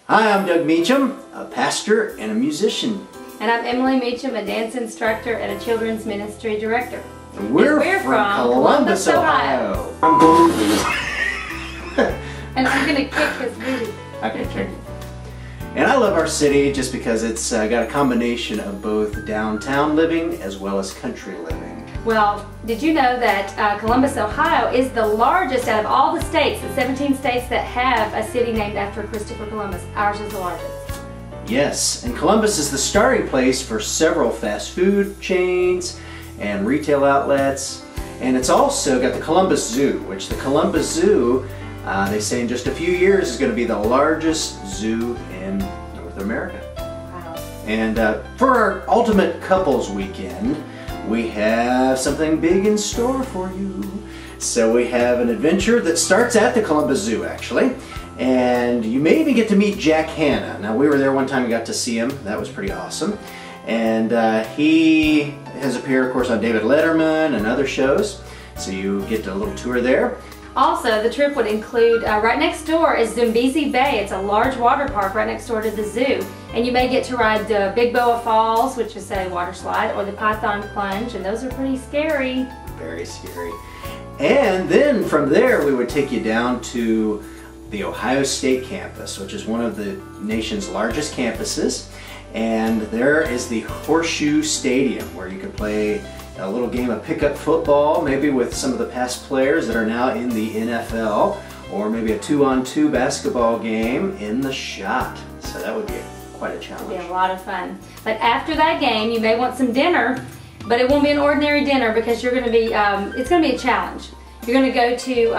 Hi, I'm Doug Meacham, a pastor and a musician. And I'm Emily Meacham, a dance instructor and a children's ministry director. And we're from Columbus, Ohio. I'm going And I'm going to kick his booty. Okay. And I love our city just because it's got a combination of both downtown living as well as country living. Well, did you know that Columbus, Ohio is the largest out of all the states, the 17 states that have a city named after Christopher Columbus? Ours is the largest. Yes, and Columbus is the starting place for several fast food chains and retail outlets. And it's also got the Columbus Zoo, which the Columbus Zoo, they say in just a few years, is going to be the largest zoo in North America. Wow. And for our ultimate couples weekend, we have something big in store for you. So we have an adventure that starts at the Columbus Zoo, actually. And you may even get to meet Jack Hanna. Now, we were there one time and got to see him. That was pretty awesome. And he has appeared, of course, on David Letterman and other shows. So you get a little tour there. Also, the trip would include, right next door is Zambezi Bay. It's a large water park right next door to the zoo. And you may get to ride the Big Boa Falls, which is a water slide, or the Python Plunge, and those are pretty scary. Very scary. And then from there, we would take you down to the Ohio State campus, which is one of the nation's largest campuses. And there is the Horseshoe Stadium, where you could play a little game of pickup football, maybe with some of the past players that are now in the NFL, or maybe a 2-on-2 basketball game in the shot. So that would be quite a challenge. It'd be a lot of fun. But after that game, you may want some dinner, but it won't be an ordinary dinner because you're going to be, it's going to be a challenge. You're going to go to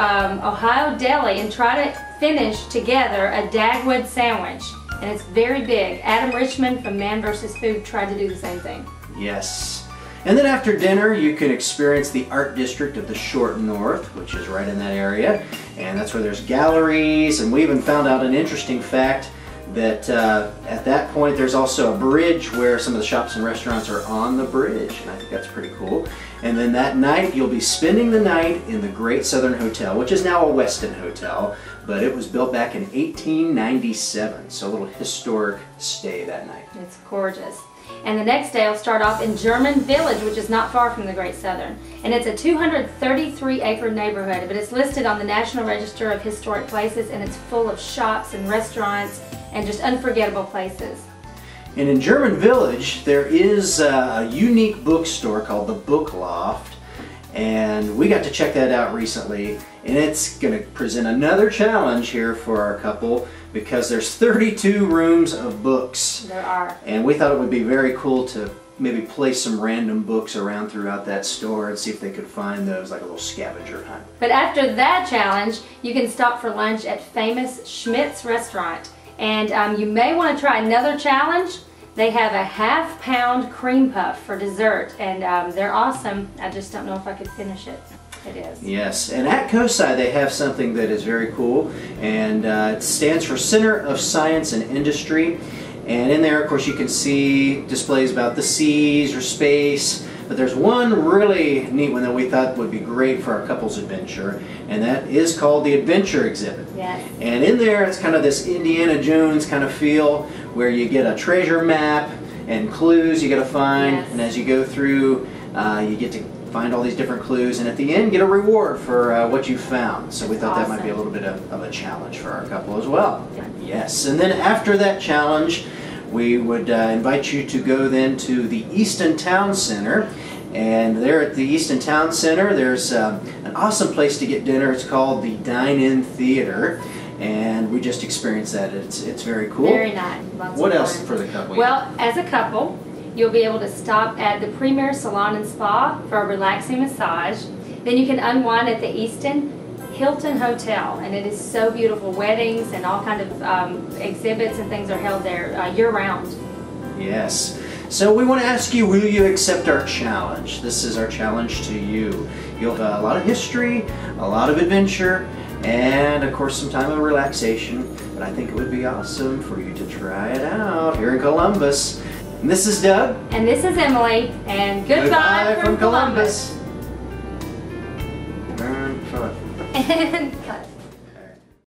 Ohio Deli and try to finish together a Dagwood sandwich. And it's very big. Adam Richmond from Man vs. Food tried to do the same thing. Yes. And then after dinner, you can experience the art district of the Short North, which is right in that area. And that's where there's galleries, and we even found out an interesting fact that at that point there's also a bridge where some of the shops and restaurants are on the bridge, and I think that's pretty cool. And then that night you'll be spending the night in the Great Southern Hotel, which is now a Westin Hotel, but it was built back in 1897, so a little historic stay that night. It's gorgeous. And the next day will start off in German Village, which is not far from the Great Southern. And it's a 233-acre neighborhood, but it's listed on the National Register of Historic Places, and it's full of shops and restaurants and just unforgettable places. And in German Village, there is a unique bookstore called the Book Loft, and we got to check that out recently, and it's going to present another challenge here for our couple because there's 32 rooms of books. There are. And we thought it would be very cool to maybe place some random books around throughout that store and see if they could find those, like a little scavenger hunt. But after that challenge, you can stop for lunch at famous Schmidt's restaurant. And you may want to try another challenge. They have a half-pound cream puff for dessert, and they're awesome. I just don't know if I could finish it. It is. Yes, and at COSI they have something that is very cool, and it stands for Center of Science and Industry. And in there, of course, you can see displays about the seas or space. But there's one really neat one that we thought would be great for our couple's adventure, and that is called the Adventure Exhibit. Yes. And in there, it's kind of this Indiana Jones kind of feel, where you get a treasure map and clues you got to find, yes. And as you go through, you get to find all these different clues, and at the end, get a reward for what you found. So we thought that might be a little bit of a challenge for our couple as well. Yeah. Yes, and then after that challenge, we would invite you to go then to the Easton Town Center. And there at the Easton Town Center, there's an awesome place to get dinner. It's called the Dine-In Theater. And we just experienced that. It's very cool. Very nice. What else for the couple? Well, as a couple, you'll be able to stop at the Premier Salon and Spa for a relaxing massage. Then you can unwind at the Easton Hilton Hotel, and it is so beautiful. Weddings and all kind of exhibits and things are held there year-round. Yes. So we want to ask you, will you accept our challenge? This is our challenge to you. You'll have a lot of history, a lot of adventure, and of course some time of relaxation. But I think it would be awesome for you to try it out here in Columbus. And this is Doug. And this is Emily. And goodbye from Columbus. Learn fun. And